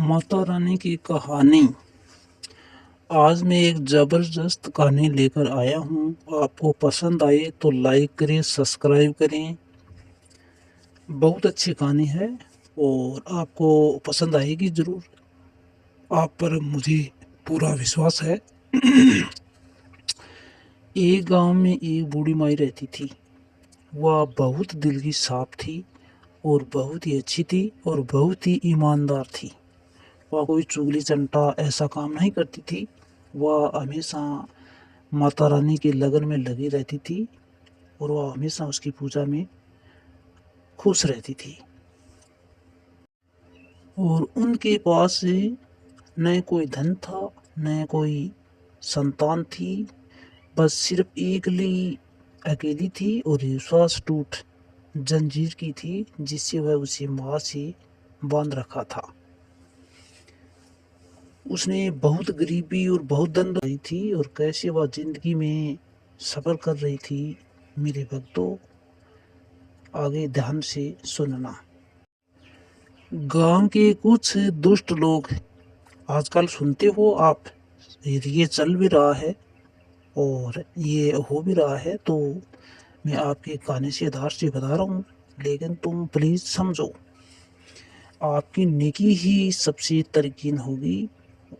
माता रानी की कहानी। आज मैं एक ज़बरदस्त कहानी लेकर आया हूँ। आपको पसंद आए तो लाइक करें, सब्सक्राइब करें। बहुत अच्छी कहानी है और आपको पसंद आएगी ज़रूर। आप पर मुझे पूरा विश्वास है। एक गांव में एक बूढ़ी माई रहती थी। वह बहुत दिल की साफ थी और बहुत ही अच्छी थी और बहुत ही ईमानदार थी। वह कोई चुगली चंटा ऐसा काम नहीं करती थी। वह हमेशा माता रानी के लगन में लगी रहती थी और वह हमेशा उसकी पूजा में खुश रहती थी। और उनके पास न कोई धन था, न कोई संतान थी। बस सिर्फ अकेली थी और विश्वास टूट जंजीर की थी जिससे वह उसे माँ से बांध रखा था। उसने बहुत गरीबी और बहुत दंड रही थी और कैसे वह जिंदगी में सफर कर रही थी। मेरे भक्तों, आगे ध्यान से सुनना। गांव के कुछ दुष्ट लोग, आजकल सुनते हो आप, ये चल भी रहा है और ये हो भी रहा है, तो मैं आपके कहानी से आधार से बता रहा हूँ, लेकिन तुम प्लीज समझो। आपकी नेकी ही सबसे तरकीन होगी।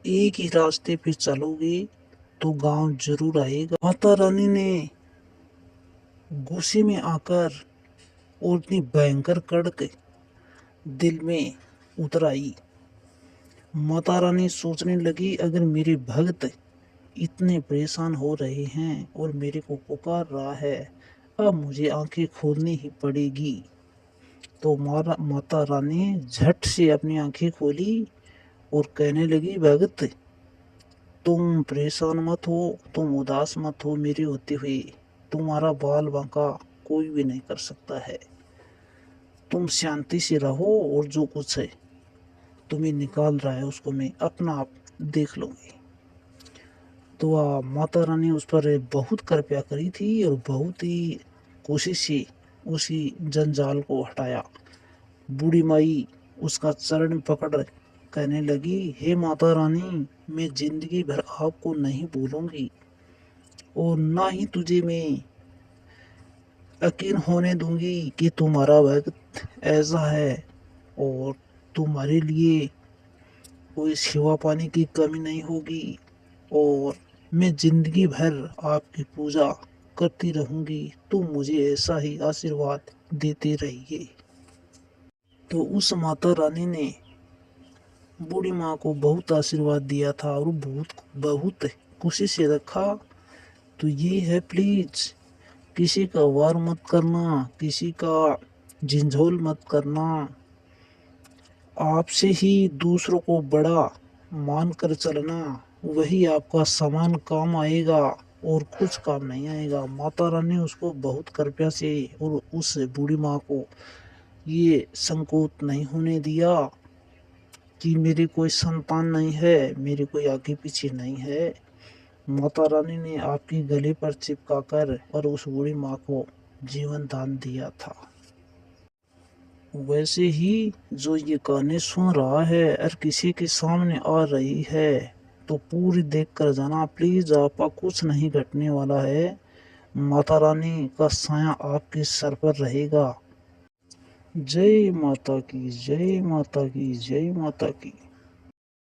एक ही रास्ते पे चलोगे तो गांव जरूर आएगा। माता रानी ने गुस्से में आकर और इतनी भयंकर कड़क दिल में उतर आई। माता रानी सोचने लगी, अगर मेरे भक्त इतने परेशान हो रहे हैं और मेरे को पुकार रहा है, अब मुझे आंखें खोलनी ही पड़ेगी। तो माता रानी झट से अपनी आंखें खोली और कहने लगी, भगत तुम परेशान मत हो, तुम उदास मत हो। मेरे होते हुए तुम्हारा बाल बांका कोई भी नहीं कर सकता है। तुम शांति से रहो और जो कुछ है तुम्हें निकाल रहा है उसको मैं अपना आप देख लूंगी। तो माता रानी उस पर बहुत कृपया करी थी और बहुत ही कोशिश से उसी जंजाल को हटाया। बूढ़ी माई उसका चरण पकड़ कहने लगी, हे माता रानी, मैं जिंदगी भर आपको नहीं भूलूंगी और ना ही तुझे मैं यकीन होने दूंगी कि तुम्हारा भक्त ऐसा है और तुम्हारे लिए कोई सेवा पाने की कमी नहीं होगी और मैं जिंदगी भर आपकी पूजा करती रहूंगी। तुम मुझे ऐसा ही आशीर्वाद देते रहिए। तो उस माता रानी ने बूढ़ी माँ को बहुत आशीर्वाद दिया था और बहुत बहुत खुशी से रखा। तो ये है, प्लीज किसी का वार मत करना, किसी का झिंझोल मत करना। आपसे ही दूसरों को बड़ा मान कर चलना, वही आपका समान काम आएगा और कुछ काम नहीं आएगा। माता रानी उसको बहुत कृपया से और उस बूढ़ी माँ को ये संकोच नहीं होने दिया कि मेरी कोई संतान नहीं है, मेरी कोई आगे पीछे नहीं है। माता रानी ने आपके गले पर चिपका कर और उस बूढ़ी माँ को जीवन दान दिया था। वैसे ही जो ये कहानी सुन रहा है और किसी के सामने आ रही है तो पूरी देख कर जाना प्लीज, आपका कुछ नहीं घटने वाला है। माता रानी का साया आपके सर पर रहेगा। जय माता की, जय माता की, जय माता की।